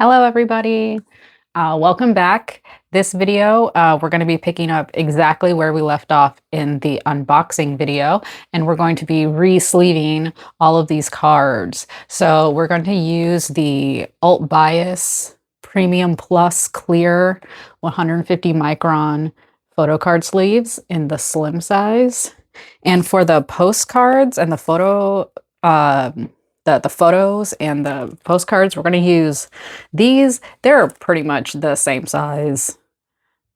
Hello, everybody. Welcome back. This video, we're going to be picking up exactly where we left off in the unboxing video, and we're going to be re-sleeving all of these cards. So we're going to use the Alt Bias Premium Plus Clear 150 micron Photocard sleeves in the slim size. And for the postcards and the the photos and the postcards, we're going to use these. They're pretty much the same size.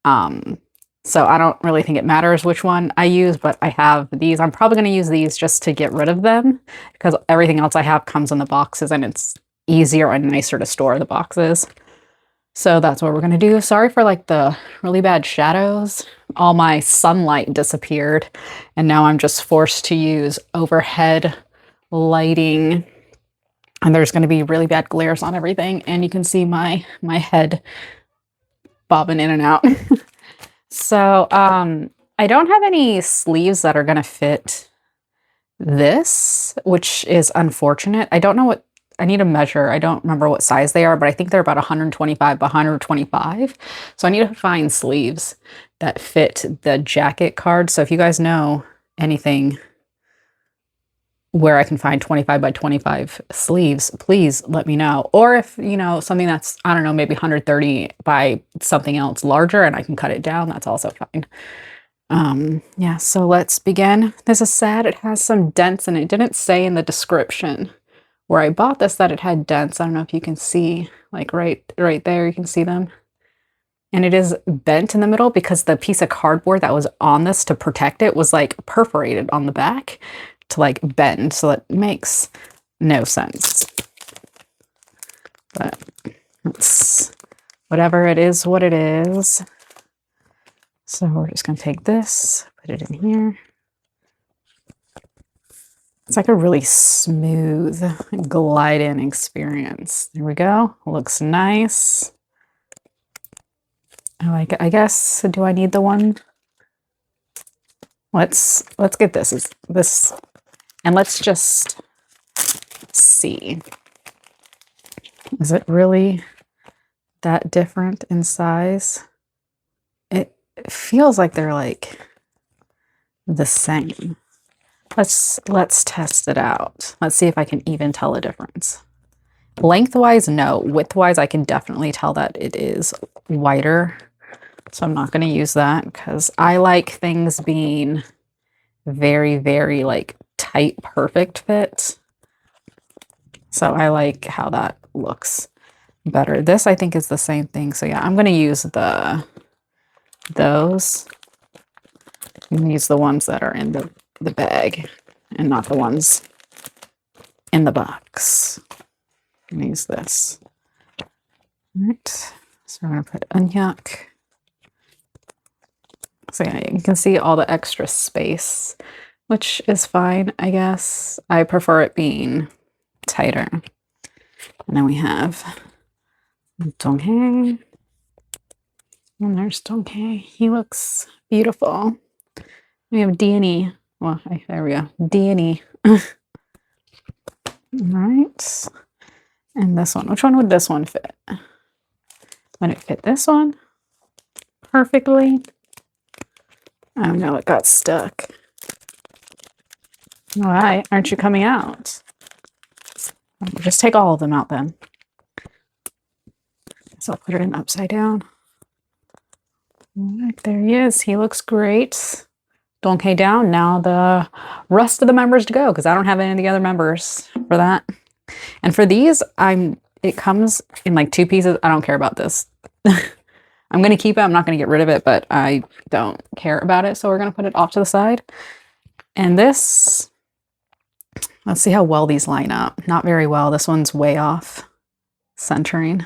So I don't really think it matters which one I use, but I have these. I'm probably going to use these just to get rid of them because everything else I have comes in the boxes and it's easier and nicer to store the boxes. So that's what we're going to do. Sorry for like the really bad shadows. All my sunlight disappeared and now I'm just forced to use overhead lighting. And there's going to be really bad glares on everything. And you can see my head bobbing in and out. So I don't have any sleeves that are going to fit this, which is unfortunate. I don't know what, I need to measure. I don't remember what size they are, but I think they're about 125 by 125. So I need to find sleeves that fit the jacket card. So if you guys know anything where I can find 25 by 25 sleeves, please let me know. Or if, you know, something that's, I don't know, maybe 130 by something else larger and I can cut it down, that's also fine. Yeah, so let's begin. This is sad. It has some dents and it didn't say in the description where I bought this that it had dents. I don't know if you can see, like right there, you can see them. And it is bent in the middle because the piece of cardboard that was on this to protect it was like perforated on the back to like bend, so it makes no sense. But it's whatever, it is what it is. So we're just gonna take this, put it in here. It's like a really smooth glide-in experience. There we go. Looks nice. I like it. I guess, do I need the one? Let's get this. And let's just see. Is it really that different in size? It feels like they're like the same. Let's test it out. Let's see if I can even tell a difference. Lengthwise, no. Widthwise, I can definitely tell that it is wider. So I'm not going to use that because I like things being very, very like tight, perfect fit. So I like how that looks better. This I think is the same thing. So yeah, I'm going to use those. I'm going to use the ones that are in the bag and not the ones in the box. I'm going to use this. All right. So we're going to put Unyuk. So yeah, you can see all the extra space, which is fine, I guess. I prefer it being tighter. And then we have Donghae. And there's Donghae. He looks beautiful. We have Deanie. Well, there we go. Deanie. All right. And this one. Which one would this one fit? Would it fit this one perfectly? Oh no, it got stuck. All right, aren't you coming out? Just take all of them out then. So I'll put it in upside down. All right, there he is. He looks great. Donkey down. Now the rest of the members to go because I don't have any of the other members for that. And for these, it comes in like 2 pieces. I don't care about this. I'm going to keep it. I'm not going to get rid of it, but I don't care about it. So we're going to put it off to the side. And this, let's see how well these line up. Not very well. This one's way off centering.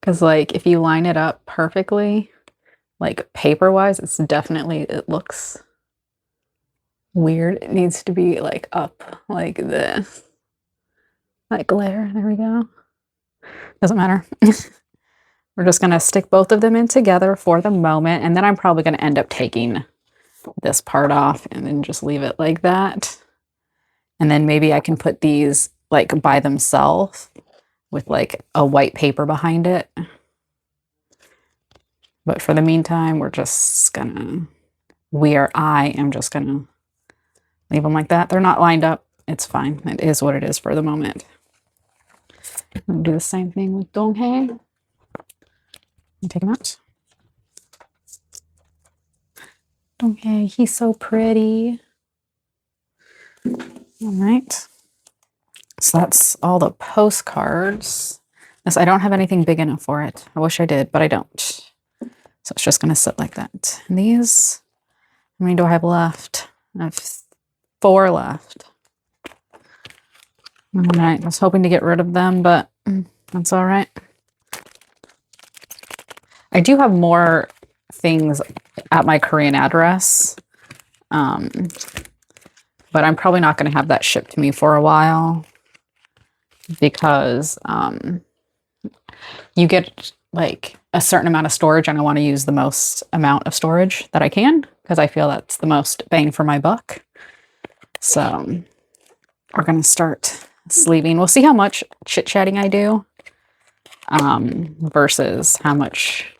Because like if you line it up perfectly, like paper-wise, it looks weird. It needs to be like up like this. Like glare. There we go. Doesn't matter. We're just going to stick both of them in together for the moment. And then I'm probably going to end up taking this part off and then just leave it like that. And then maybe I can put these like by themselves with like a white paper behind it. But for the meantime, we're just gonna, I am just gonna leave them like that. They're not lined up. It's fine. It is what it is for the moment. I'm gonna do the same thing with Donghae. Take him out. Donghae, he's so pretty. All right. So that's all the postcards. This, I don't have anything big enough for it. I wish I did, but I don't. So it's just gonna sit like that. And these, how many do I have left? I have 4 left. All right, I was hoping to get rid of them, but that's all right. I do have more things at my Korean address, but I'm probably not going to have that shipped to me for a while because you get like a certain amount of storage and I want to use the most amount of storage that I can because I feel that's the most bang for my buck. So we're going to start sleeving. We'll see how much chit-chatting I do versus how much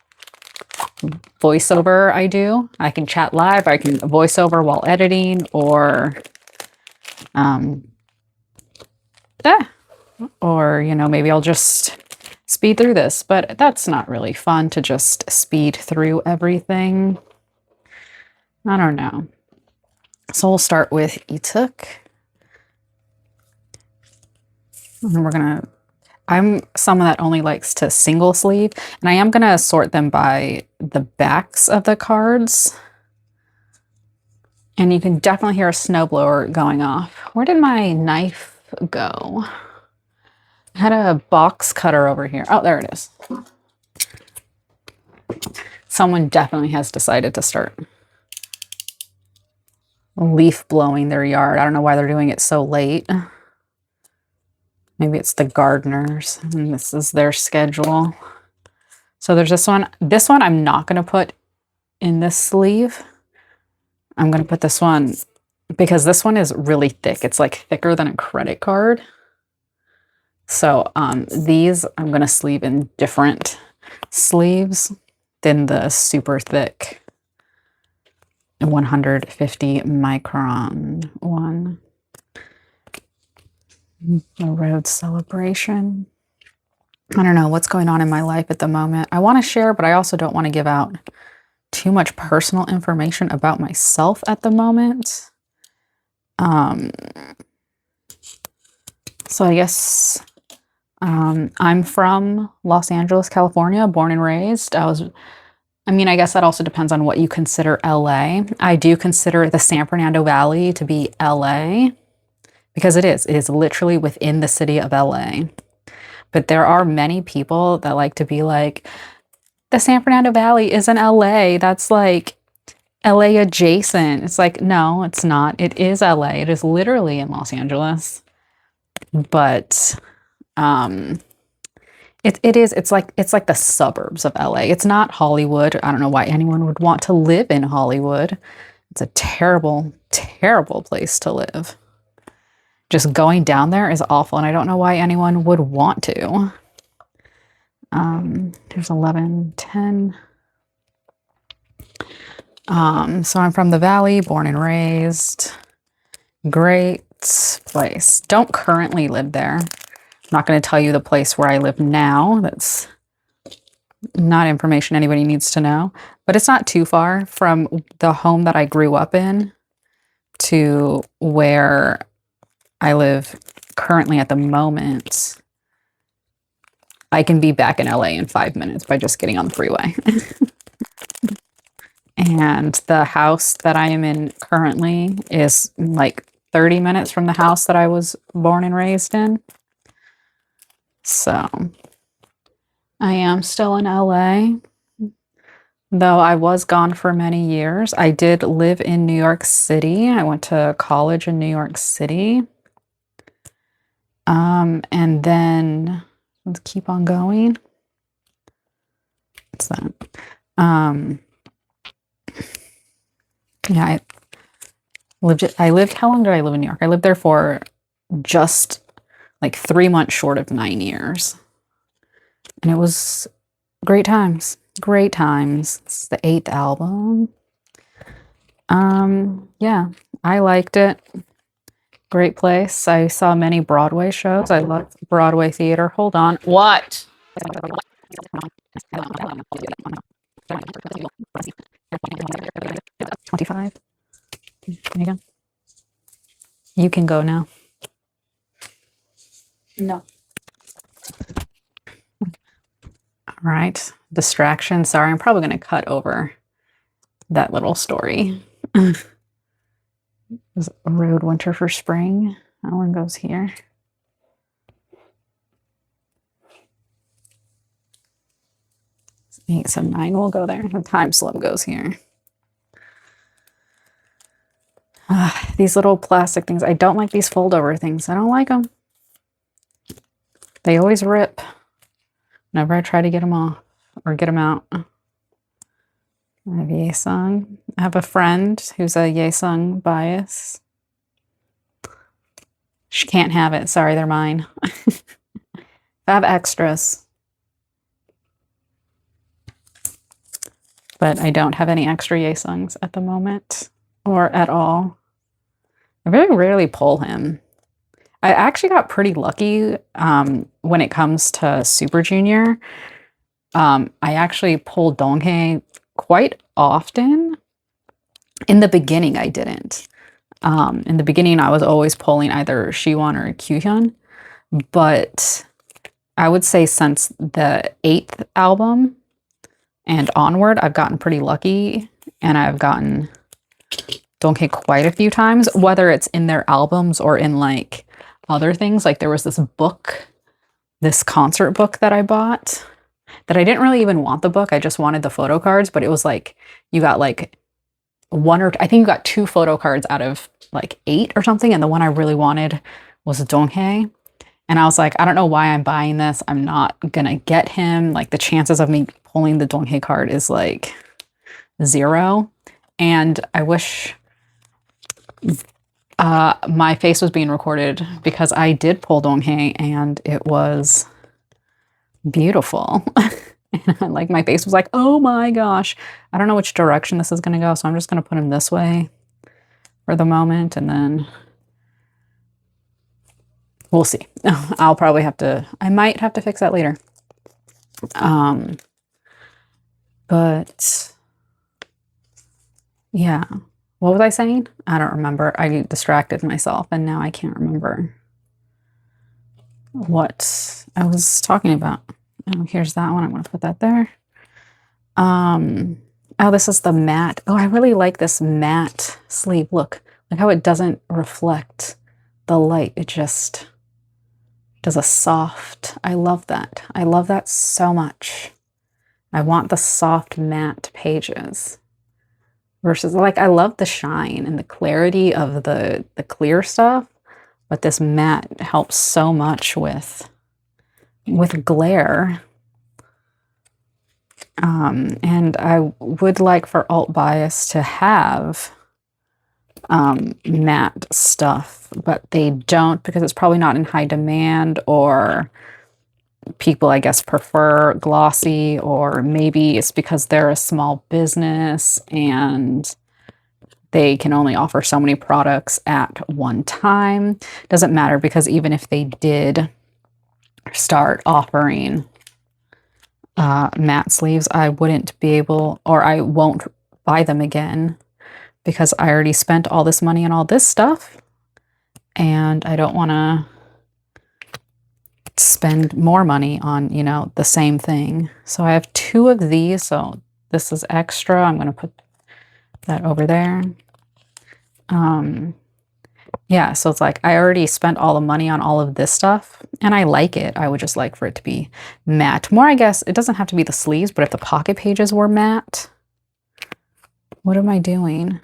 voiceover I do. I can chat live, I can voiceover while editing, or you know, maybe I'll just speed through this, but that's not really fun to just speed through everything. I don't know. So we'll start with Ituk. And we're gonna, I'm someone that only likes to single sleeve, and I am gonna sort them by the backs of the cards. And you can definitely hear a snowblower going off. Where did my knife go? I had a box cutter over here. Oh, there it is. Someone definitely has decided to start leaf blowing their yard. I don't know why they're doing it so late. Maybe it's the gardeners and this is their schedule. So there's this one. This one I'm not going to put in this sleeve. I'm going to put this one because this one is really thick. It's like thicker than a credit card. So these I'm going to sleeve in different sleeves than the super thick 150 micron one. The road celebration. I don't know what's going on in my life at the moment. I want to share, but I also don't want to give out too much personal information about myself at the moment. So I guess I'm from Los Angeles, California, born and raised. I mean, I guess that also depends on what you consider LA. I do consider the San Fernando Valley to be LA. Because it is literally within the city of LA. But there are many people that like to be like, the San Fernando Valley isn't LA. That's like LA adjacent. It's like, no, it's not. It is LA. It is literally in Los Angeles. But it's like the suburbs of LA. It's not Hollywood. I don't know why anyone would want to live in Hollywood. It's a terrible, terrible place to live. Just going down there is awful, and I don't know why anyone would want to. Here's 11, 10. So I'm from the Valley, born and raised. Great place. Don't currently live there. I'm not going to tell you the place where I live now. That's not information anybody needs to know. But it's not too far from the home that I grew up in to where I live currently at the moment. I can be back in LA in 5 minutes by just getting on the freeway. And the house that I am in currently is like 30 minutes from the house that I was born and raised in. So I am still in LA, though I was gone for many years. I did live in New York City. I went to college in New York City. And then let's keep on going. What's that? Yeah, I lived, how long did I live in New York? I lived there for just like 3 months short of 9 years. And it was great times. Great times. It's the 8th album. Yeah, I liked it. Great place. I saw many Broadway shows. I love Broadway theater. Hold on. What? 25. There you go. You can go now. No. All right. Distraction. Sorry, I'm probably going to cut over that little story. Road winter for spring. That one goes here. 879 will go there. The time slip goes here. These little plastic things. I don't like these fold over things. I don't like them. They always rip whenever I try to get them off or get them out. I have Yesung. I have a friend who's a Yesung bias. She can't have it. Sorry, they're mine. I have extras. But I don't have any extra Yesungs at the moment or at all. I very rarely pull him. I actually got pretty lucky when it comes to Super Junior. I actually pulled Donghae quite often. In the beginning, I didn't. In the beginning, I was always pulling either Siwon or Kyuhyun. But I would say since the 8th album and onward, I've gotten pretty lucky. And I've gotten Donghae quite a few times, whether it's in their albums or in like other things. Like there was this book, this concert book that I bought that I didn't really even want the book. I just wanted the photo cards, but it was like you got like I think you got 2 photo cards out of like 8 or something. And the one I really wanted was Donghae. And I was like, I don't know why I'm buying this. I'm not gonna get him. Like the chances of me pulling the Donghae card is like 0. And I wish my face was being recorded because I did pull Donghae and it was beautiful. And like my face was like, oh my gosh. I don't know which direction this is going to go, so I'm just going to put him this way for the moment, and then we'll see. I'll probably have to, I might have to fix that later. But yeah. What was I saying? I don't remember. I distracted myself and now I can't remember what I was talking about. Oh, here's that one. I'm going to put that there. Oh, this is the matte. Oh, I really like this matte sleeve. Look how it doesn't reflect the light. It just does a soft. I love that. I love that so much. I want the soft matte pages. Versus, like, I love the shine and the clarity of the clear stuff, but this matte helps so much with glare. And I would like for alt bias to have matte stuff, but they don't because it's probably not in high demand, or people, I guess, prefer glossy, or maybe it's because they're a small business and they can only offer so many products at one time. Doesn't matter, because even if they did start offering matte sleeves, I wouldn't be able, or I won't buy them again because I already spent all this money on all this stuff and I don't want to spend more money on, you know, the same thing. So I have 2 of these. So this is extra. I'm going to put that over there. Yeah, so it's like I already spent all the money on all of this stuff and I like it. I would just like for it to be matte. More, I guess, it doesn't have to be the sleeves, but if the pocket pages were matte. What am I doing?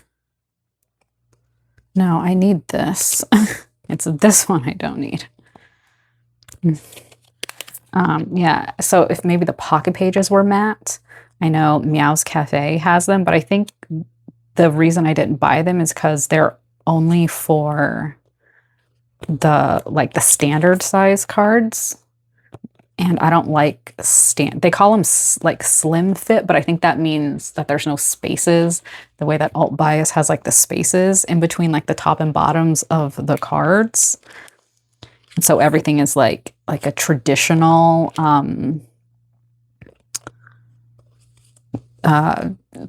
No, I need this. It's this one I don't need. Yeah, so if maybe the pocket pages were matte, I know Meow's Cafe has them, but I think the reason I didn't buy them is because they're only for the, like, the standard size cards. And I don't like they call them like slim fit, but I think that means that there's no spaces. The way that alt bias has like the spaces in between like the top and bottoms of the cards. And so everything is like a traditional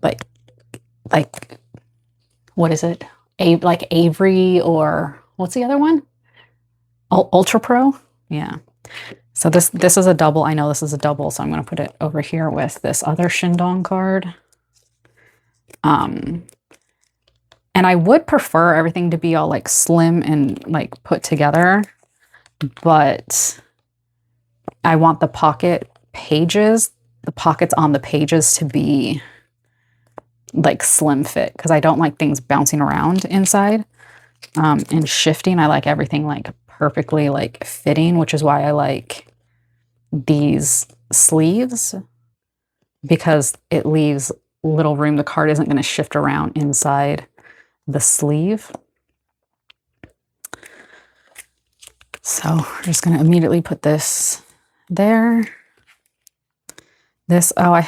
like what is it? Like Avery, or what's the other one? Ultra Pro? Yeah. So this is a double. I know this is a double, so I'm going to put it over here with this other Shindong card. And I would prefer everything to be all like slim and like put together, but I want the pocket pages, the pockets on the pages to be like slim fit, because I don't like things bouncing around inside and shifting. I like everything like perfectly like fitting, which is why I like these sleeves, because it leaves little room. The card isn't going to shift around inside the sleeve. So we're just going to immediately put this there. This, oh, I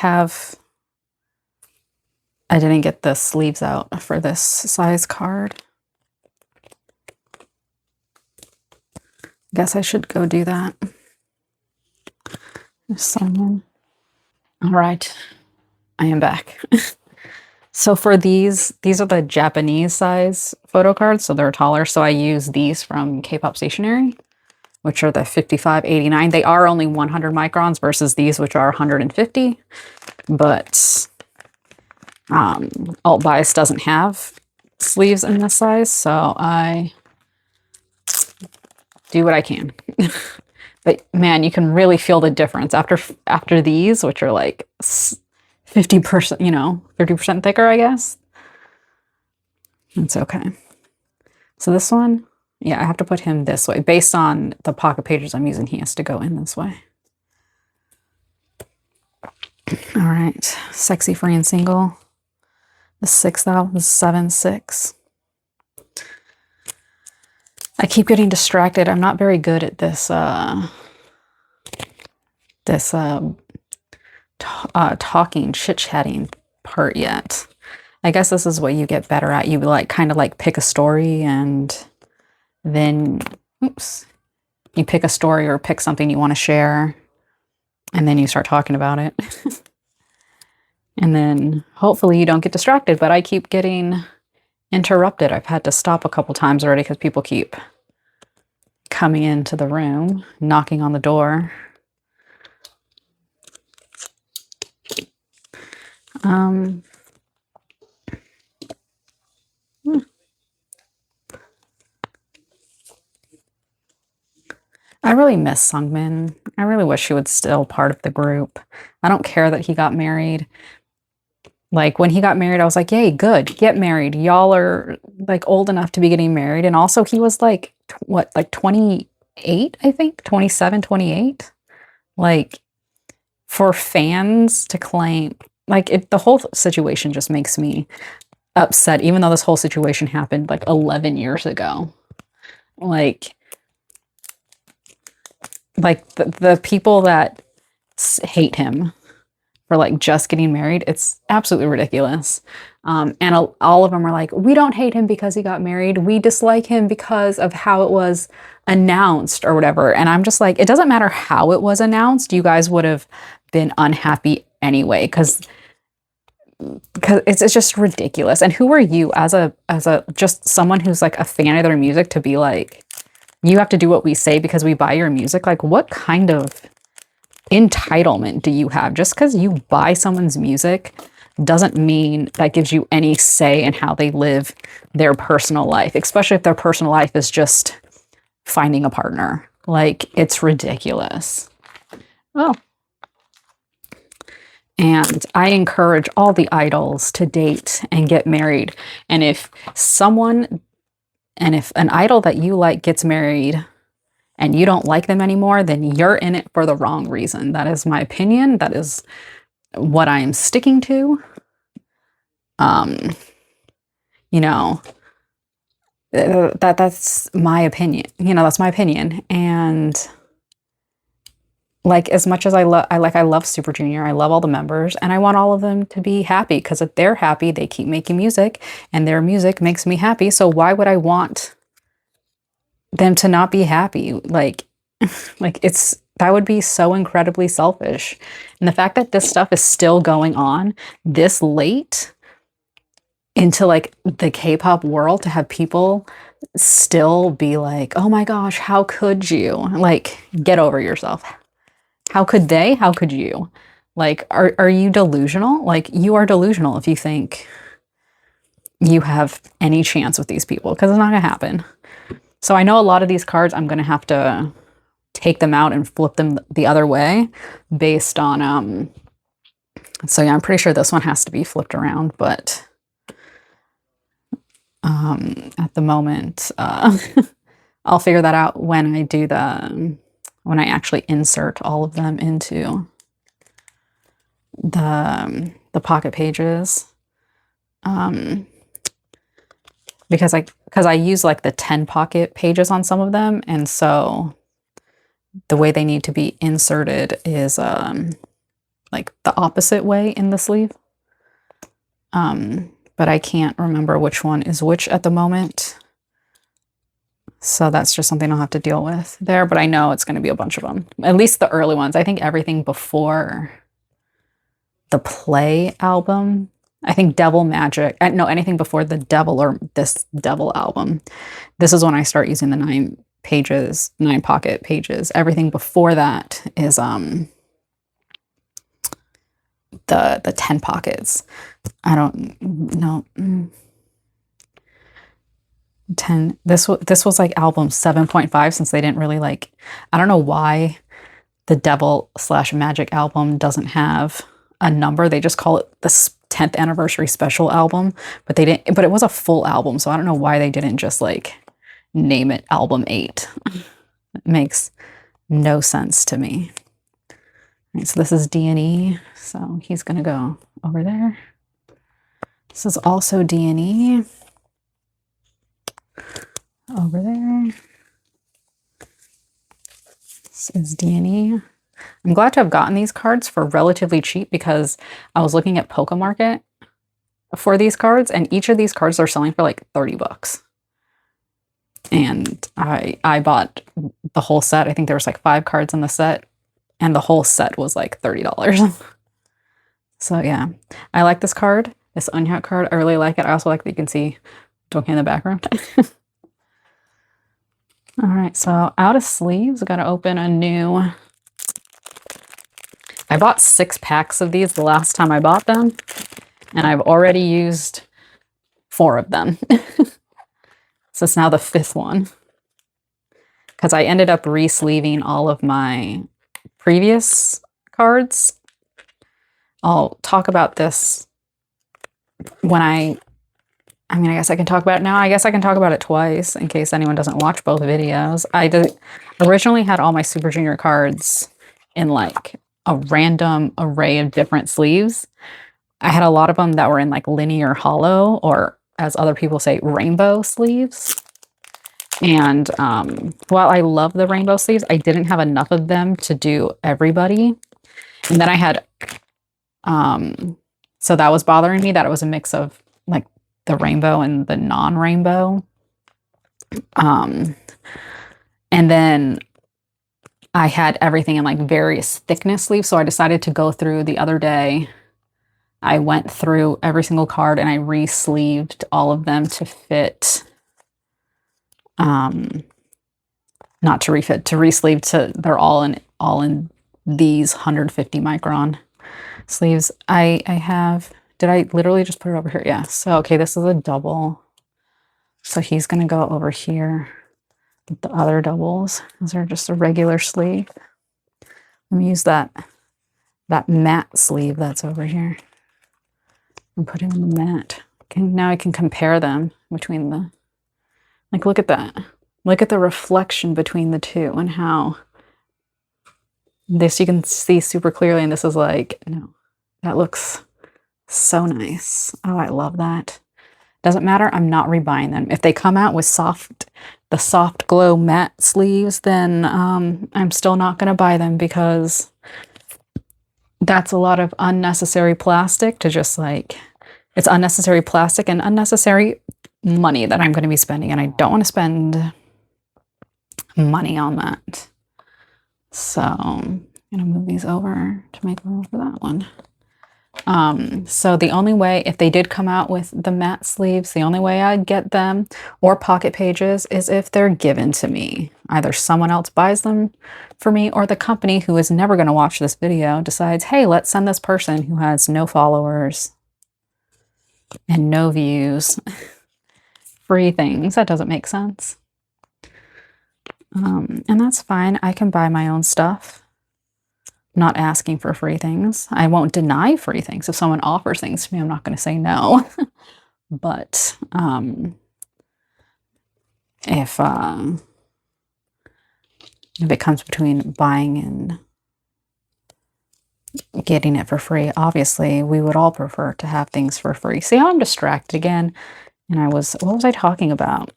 didn't get the sleeves out for this size card. Guess I should go do that. Someone. All right, I am back. So for these are the Japanese size photo cards, so they're taller. So I use these from Kpop Stationery, which are the 5589. They are only 100 microns versus these, which are 150. But Alt Bias doesn't have sleeves in this size, so I do what I can. But man, you can really feel the difference after these, which are like 50%, you know, 30% thicker, I guess. It's okay. So this one, yeah, I have to put him this way. Based on the pocket pages I'm using, he has to go in this way. All right, Sexy Free and Single. The 6076. I keep getting distracted. I'm not very good at this talking, chit-chatting part yet. I guess this is what you get better at. You like kind of like pick a story, and then you pick a story or pick something you want to share, and then you start talking about it. And then hopefully you don't get distracted, but I keep getting interrupted. I've had to stop a couple times already because people keep coming into the room, knocking on the door. I really miss Sungmin. I really wish he was still part of the group. I don't care that he got married. Like when he got married, I was like, yay, good, get married. Y'all are like old enough to be getting married. And also he was like, what, like 28, I think, 27, 28. Like for fans to claim, like the whole situation just makes me upset, even though this whole situation happened like 11 years ago. Like the people that hate him for like just getting married, it's absolutely ridiculous. And all of them are like, we don't hate him because he got married. We dislike him because of how it was announced or whatever. And I'm just like, it doesn't matter how it was announced. You guys would have been unhappy anyway, because it's just ridiculous. And who are you as a just someone who's like a fan of their music to be like, you have to do what we say because we buy your music? Like, what kind of entitlement do you have? Just because you buy someone's music doesn't mean that gives you any say in how they live their personal life, especially if their personal life is just finding a partner. Like, it's ridiculous. Oh. And I encourage all the idols to date and get married. And if an idol that you like gets married and you don't like them anymore, then you're in it for the wrong reason. That is my opinion. That is what I am sticking to. You know, that's my opinion. You know, that's my opinion. And like as much as I love Super Junior, I love all the members, and I want all of them to be happy because if they're happy, they keep making music, and their music makes me happy. So why would I want them to not be happy? Like, like it's that would be so incredibly selfish. And the fact that this stuff is still going on this late into like the K-pop world to have people still be like, "Oh my gosh, how could you?" Like, get over yourself. How could they? How could you? Like, are you delusional? Like, you are delusional if you think you have any chance with these people because it's not gonna happen. So I know a lot of these cards I'm gonna have to take them out and flip them the other way based on so yeah, I'm pretty sure this one has to be flipped around, but at the moment I'll figure that out when I do when I actually insert all of them into the pocket pages. Because I use like the 10 pocket pages on some of them, and so the way they need to be inserted is like the opposite way in the sleeve. But I can't remember which one is which at the moment. So that's just something I'll have to deal with there, but I know it's going to be a bunch of them. At least the early ones. I think everything before the Play album. I think Devil Magic. No, anything before the Devil or this Devil album. This is when I start using the 9 pages, 9 pocket pages. Everything before that is the 10 pockets. I don't know. 10. This was like album 7.5 since they didn't really like. I don't know why the Devil/Magic album doesn't have a number. They just call it the 10th anniversary special album, but they didn't. But it was a full album, so I don't know why they didn't just like name it album 8. It makes no sense to me. All right, so this is D&E. So he's gonna go over there. This is also D&E. Over there. This is D&E. I'm glad to have gotten these cards for relatively cheap because I was looking at Poke Market for these cards, and each of these cards are selling for like 30 bucks. And I bought the whole set. I think there was like 5 cards in the set, and the whole set was like $30. So yeah, I like this card, this Onion card. I really like it. I also like that you can see Donkey in the background. All right, so out of sleeves, I got to open a new. I bought 6 packs of these the last time I bought them, and I've already used 4 of them. So it's now the 5th one. Because I ended up re-sleeving all of my previous cards. I'll talk about this when I guess I can talk about it now. I guess I can talk about it twice in case anyone doesn't watch both videos. I originally had all my Super Junior cards in like a random array of different sleeves. I had a lot of them that were in like linear hollow, or as other people say, rainbow sleeves. And while I love the rainbow sleeves, I didn't have enough of them to do everybody. And then I had, so that was bothering me that it was a mix of like the rainbow and the non-rainbow. And then I had everything in like various thickness sleeves. So I decided to go through the other day. I went through every single card and I re-sleeved all of them to fit, not to refit, to re-sleeve to, they're all in these 150 micron sleeves. I have, did I literally just put it over here? Yeah. So, okay, this is a double. So he's going to go over here with the other doubles. Those are just a regular sleeve. Let me use that matte sleeve that's over here and put him in the matte. Now I can compare them between the, like, look at that. Look at the reflection between the two and how this you can see super clearly. And this is like, no, that looks so nice. Oh, I love that. Doesn't matter. I'm not rebuying them. If they come out with soft the Soft Glow matte sleeves, then I'm still not going to buy them, because that's a lot of unnecessary plastic to just like, it's unnecessary plastic and unnecessary money that I'm going to be spending, and I don't want to spend money on that. So I'm going to move these over to make room for that one. So the only way, if they did come out with the matte sleeves, the only way I'd get them or pocket pages is if they're given to me. Either someone else buys them for me, or the company, who is never going to watch this video, decides, hey, let's send this person who has no followers and no views free things. That doesn't make sense. And that's fine. I can buy my own stuff. I'm not asking for free things. I won't deny free things. If someone offers things to me, I'm not going to say no. But if it comes between buying and getting it for free, obviously we would all prefer to have things for free. See how I'm distracted again? And what was I talking about?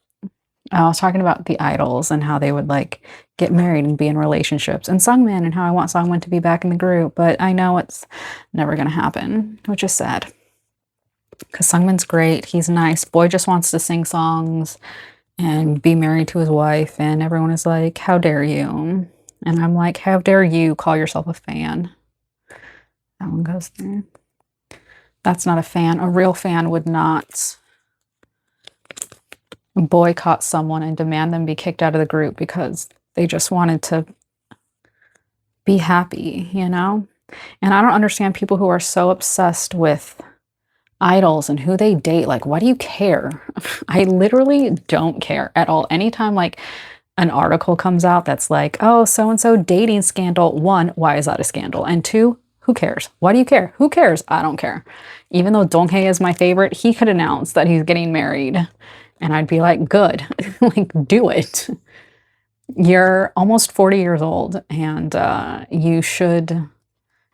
I was talking about the idols and how they would like get married and be in relationships, and Sungmin, and how I want Sungmin to be back in the group, but I know it's never going to happen, which is sad. Because Sungmin's great. He's nice. Boy just wants to sing songs and be married to his wife, and everyone is like, how dare you? And I'm like, how dare you call yourself a fan? That one goes there. That's not a fan. A real fan would not boycott someone and demand them be kicked out of the group because they just wanted to be happy, you know? And I don't understand people who are so obsessed with idols and who they date. Like, why do you care? I literally don't care at all. Anytime like an article comes out that's like, oh, so-and-so dating scandal. One, why is that a scandal? And two, who cares? Why do you care? Who cares? I don't care. Even though Donghae is my favorite, he could announce that he's getting married. And I'd be like, good, like, do it. You're almost 40 years old, and you should,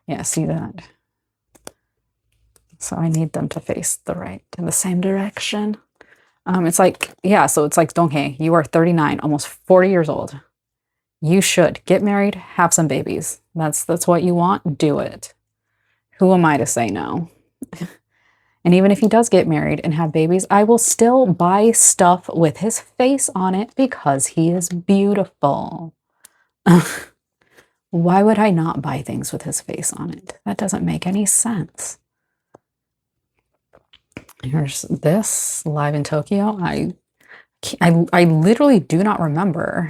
yeah, see that. So I need them to face in the same direction. It's like, yeah, so it's like, Donghae, you are 39, almost 40 years old. You should get married, have some babies. That's what you want, do it. Who am I to say no? And even if he does get married and have babies, I will still buy stuff with his face on it because he is beautiful. Why would I not buy things with his face on it? That doesn't make any sense. Here's this, live in Tokyo. I literally do not remember.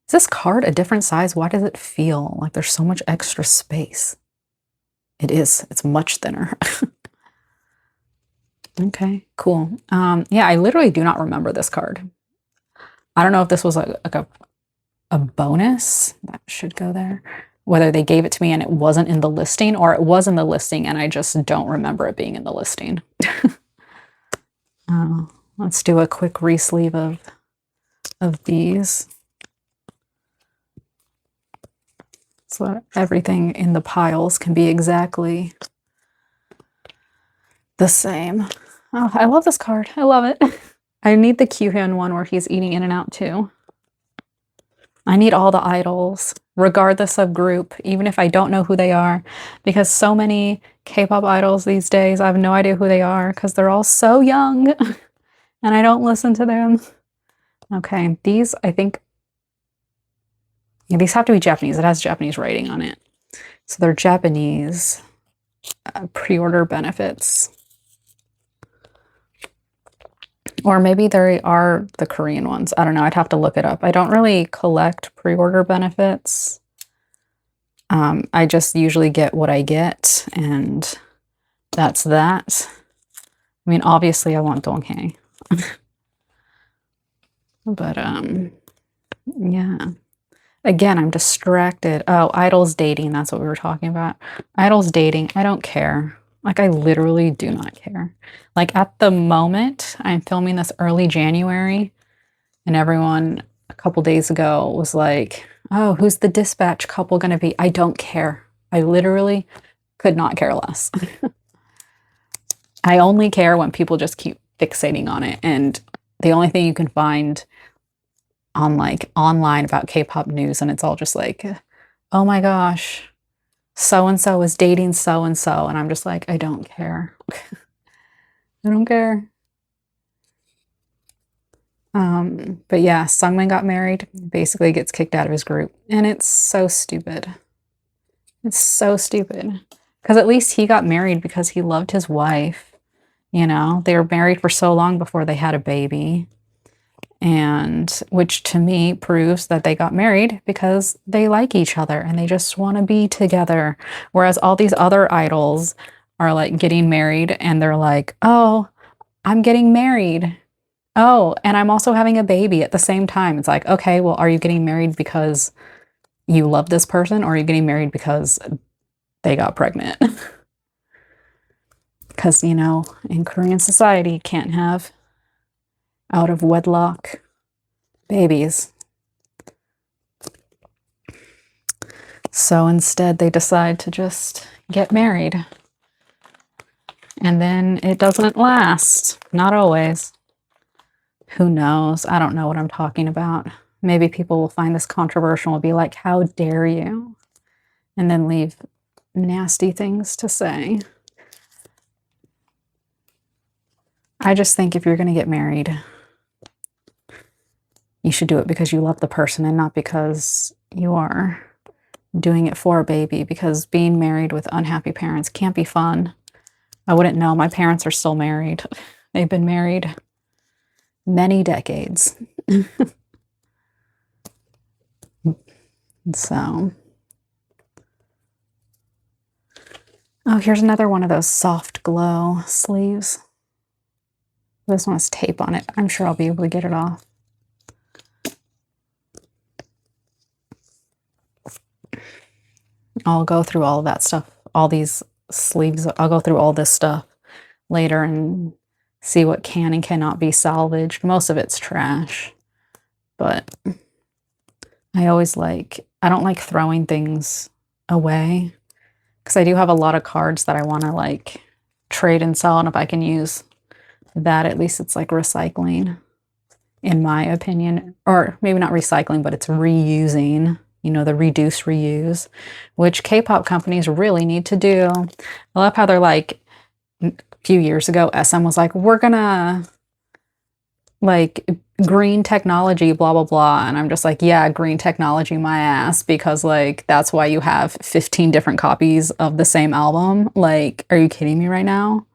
Is this card a different size? Why does it feel like there's so much extra space? It is. It's much thinner. Okay, cool. Yeah, I literally do not remember this card. I don't know if this was like a bonus. That should go there. Whether they gave it to me and it wasn't in the listing, or it was in the listing and I just don't remember it being in the listing. Let's do a quick re-sleeve of these. So that everything in the piles can be exactly the same. Oh, I love this card. I love it. I need the Kyuhyun one where he's eating In-N-Out too. I need all the idols, regardless of group, even if I don't know who they are, because so many K-pop idols these days, I have no idea who they are because they're all so young and I don't listen to them. Okay, these, I think, yeah, these have to be Japanese. It has Japanese writing on it. So they're Japanese pre-order benefits. Or maybe they are the Korean ones. I don't know. I'd have to look it up. I don't really collect pre-order benefits. I just usually get what I get, and that's that. I mean, obviously, I want Donghae. But, yeah. Again, I'm distracted. Oh, idols dating. That's what we were talking about. Idols dating. I don't care. Like, I literally do not care. Like, at the moment, I'm filming this early January, and everyone a couple days ago was like, oh, who's the dispatch couple gonna be? I don't care. I literally could not care less. I only care when people just keep fixating on it, and the only thing you can find on like online about K-pop news, and it's all just like, oh my gosh, so and so is dating so and so, and I'm just like, I don't care. I don't care. But yeah, Sungmin got married, basically gets kicked out of his group, and it's so stupid. It's so stupid. Because at least he got married because he loved his wife. You know, they were married for so long before they had a baby. And which to me proves that they got married because they like each other and they just want to be together. Whereas all these other idols are like getting married and they're like, oh, I'm getting married. Oh, and I'm also having a baby at the same time. It's like, okay, well, are you getting married because you love this person, or are you getting married because they got pregnant? Because, you know, in Korean society, you can't have out of wedlock babies. So instead, they decide to just get married. And then it doesn't last. Not always. Who knows? I don't know what I'm talking about. Maybe people will find this controversial and will be like, how dare you? And then leave nasty things to say. I just think if you're going to get married, you should do it because you love the person and not because you are doing it for a baby, because being married with unhappy parents can't be fun. I wouldn't know. My parents are still married. They've been married many decades. So, oh, here's another one of those soft glow sleeves. This one has tape on it. I'm sure I'll be able to get it off. I'll go through all of that stuff, all these sleeves. I'll go through all this stuff later and see what can and cannot be salvaged. Most of it's trash, but I don't like throwing things away because I do have a lot of cards that I want to like trade and sell, and if I can use that, at least it's like recycling, in my opinion. Or maybe not recycling, but it's reusing, you know, the reduce, reuse, which K-pop companies really need to do. I love how they're like, a few years ago, SM was like, we're gonna like green technology, blah, blah, blah. And I'm just like, yeah, green technology, my ass, because like, that's why you have 15 different copies of the same album. Like, are you kidding me right now?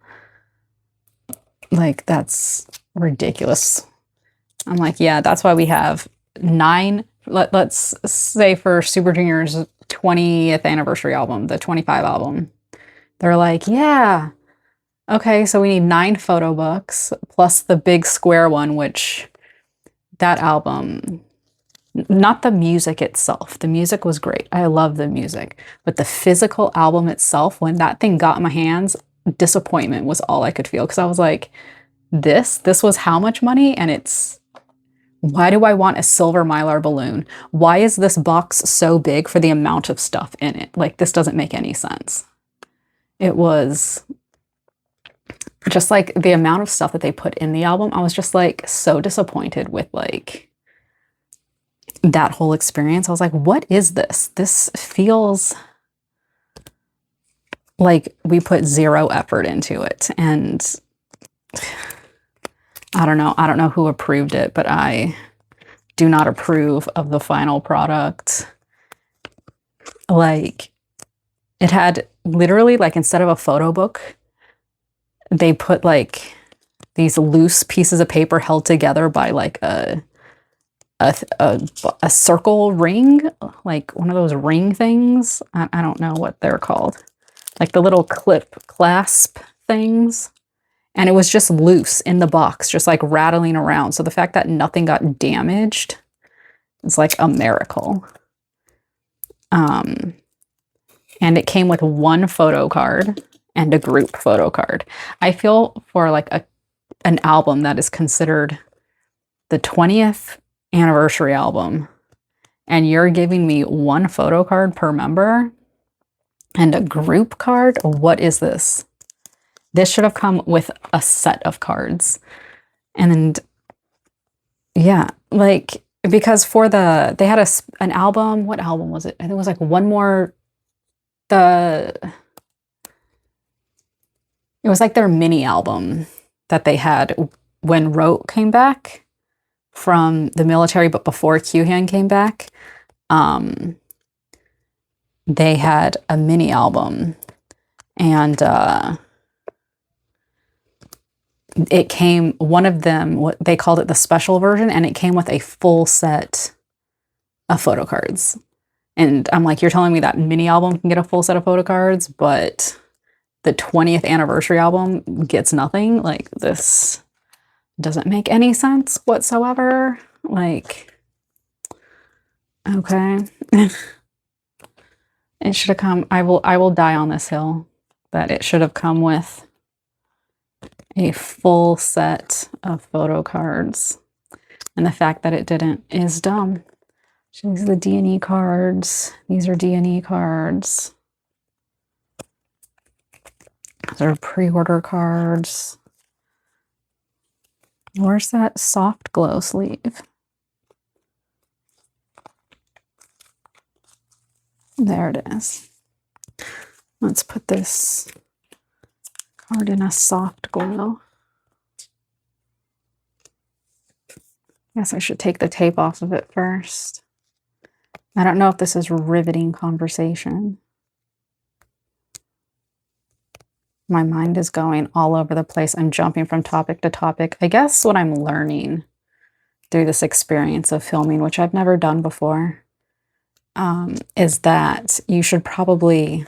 Like, that's ridiculous. I'm like, yeah, that's why we have 9, let's say for Super Junior's 20th anniversary album, the 25 album. They're like, yeah, okay, so we need 9 photo books plus the big square one, which that album, not the music itself. The music was great. I love the music. But the physical album itself, when that thing got in my hands, disappointment was all I could feel. Because I was like, this was how much money? And it's, why do I want a silver Mylar balloon? Why is this box so big for the amount of stuff in it? Like, this doesn't make any sense. It was just like the amount of stuff that they put in the album. I was just like so disappointed with like that whole experience. I was like, what is this? This feels like we put 0 effort into it. And I don't know who approved it, but I do not approve of the final product. Like, it had literally, like, instead of a photo book, they put like these loose pieces of paper held together by like a circle ring, like one of those ring things. I don't know what they're called. Like the little clip clasp things. And it was just loose in the box, just like rattling around. So the fact that nothing got damaged is like a miracle. And it came with 1 photo card and a group photo card. I feel for like an album that is considered the 20th anniversary album, and you're giving me 1 photo card per member and a group card, what is this? This should have come with a set of cards. And yeah, like, because they had an album. What album was it? I think it was like one more. It was like their mini album that they had when Rote came back from the military, but before Kyuhyun came back. They had a mini album, and it came, one of them, what they called it the special version, and it came with a full set of photo cards. And I'm like, you're telling me that mini album can get a full set of photo cards, but the 20th anniversary album gets nothing? Like, this doesn't make any sense whatsoever. Like, okay. It should have come, I will die on this hill that it should have come with a full set of photo cards. And the fact that it didn't is dumb. These are the D&E cards. These are D&E cards. Those are pre-order cards. Where's that soft glow sleeve? There it is. Let's put this card in a soft glow. Guess I should take the tape off of it first. I don't know if this is riveting conversation. My mind is going all over the place. I'm jumping from topic to topic. I guess what I'm learning through this experience of filming, which I've never done before, is that you should probably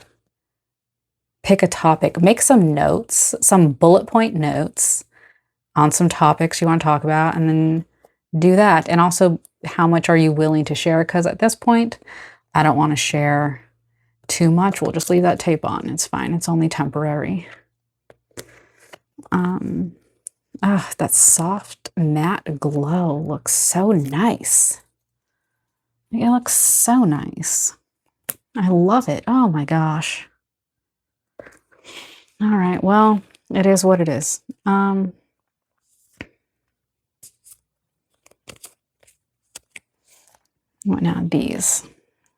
pick a topic, make some notes, some bullet point notes on some topics you want to talk about, and then do that. And also, how much are you willing to share? Because at this point, I don't want to share too much. We'll just leave that tape on. It's fine. It's only temporary. That soft matte glow looks so nice. It looks so nice. I love it. Oh my gosh. All right. Well, it is what it is. What now? These.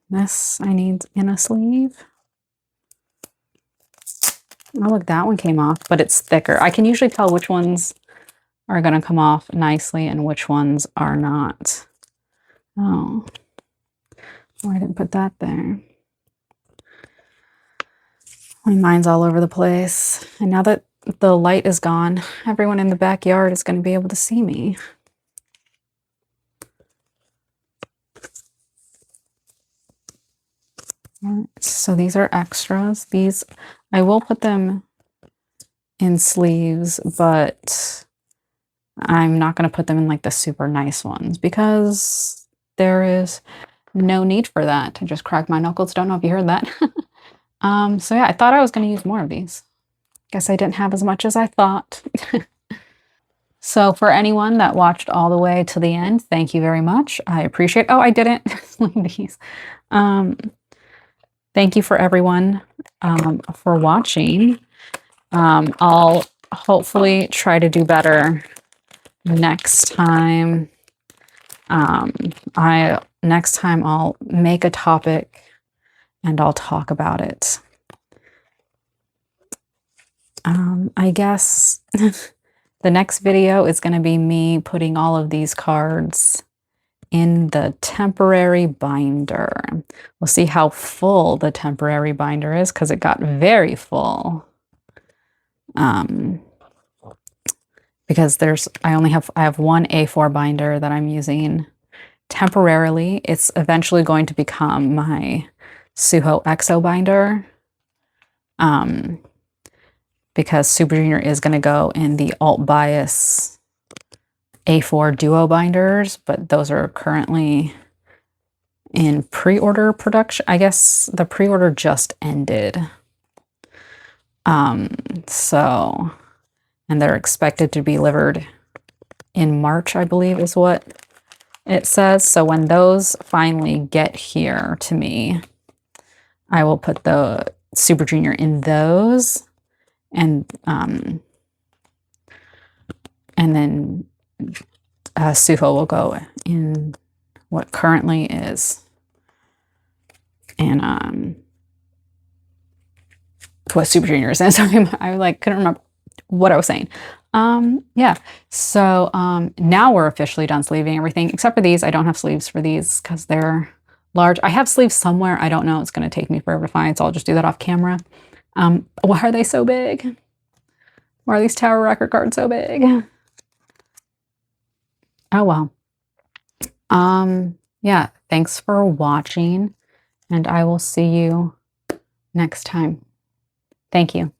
This I need in a sleeve. Oh, look, that one came off, but it's thicker. I can usually tell which ones are going to come off nicely and which ones are not. Oh, I didn't put that there. My mind's all over the place. And now that the light is gone, everyone in the backyard is going to be able to see me. So these are extras. These, I will put them in sleeves, but I'm not going to put them in like the super nice ones because there is no need for that. I just cracked my knuckles. Don't know if you heard that. So yeah, I thought I was going to use more of these. Guess I didn't have as much as I thought. So for anyone that watched all the way to the end, thank you very much. I appreciate, oh, I didn't leave these. Thank you for everyone for watching. I'll hopefully try to do better next time. Next time I'll make a topic and I'll talk about it. I guess the next video is going to be me putting all of these cards in the temporary binder. We'll see how full the temporary binder is because it got very full. Because I have one A4 binder that I'm using temporarily. It's eventually going to become my Suho EXO binder. Because Super Junior is going to go in the alt bias A4 duo binders, but those are currently in pre-order production. I guess the pre-order just ended. And they're expected to be delivered in March, I believe is what it says. So when those finally get here to me, I will put the Super Junior in those, and then Suho will go in what currently is. And what Super Junior is. And sorry, I like couldn't remember what I was saying. Yeah. So now we're officially done sleeving everything except for these. I don't have sleeves for these because they're large. I have sleeves somewhere. I don't know. It's going to take me forever to find, so I'll just do that off camera. Why are they so big? Why are these Tower record cards so big? Oh well. Yeah, thanks for watching, and I will see you next time. Thank you.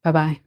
Bye-bye.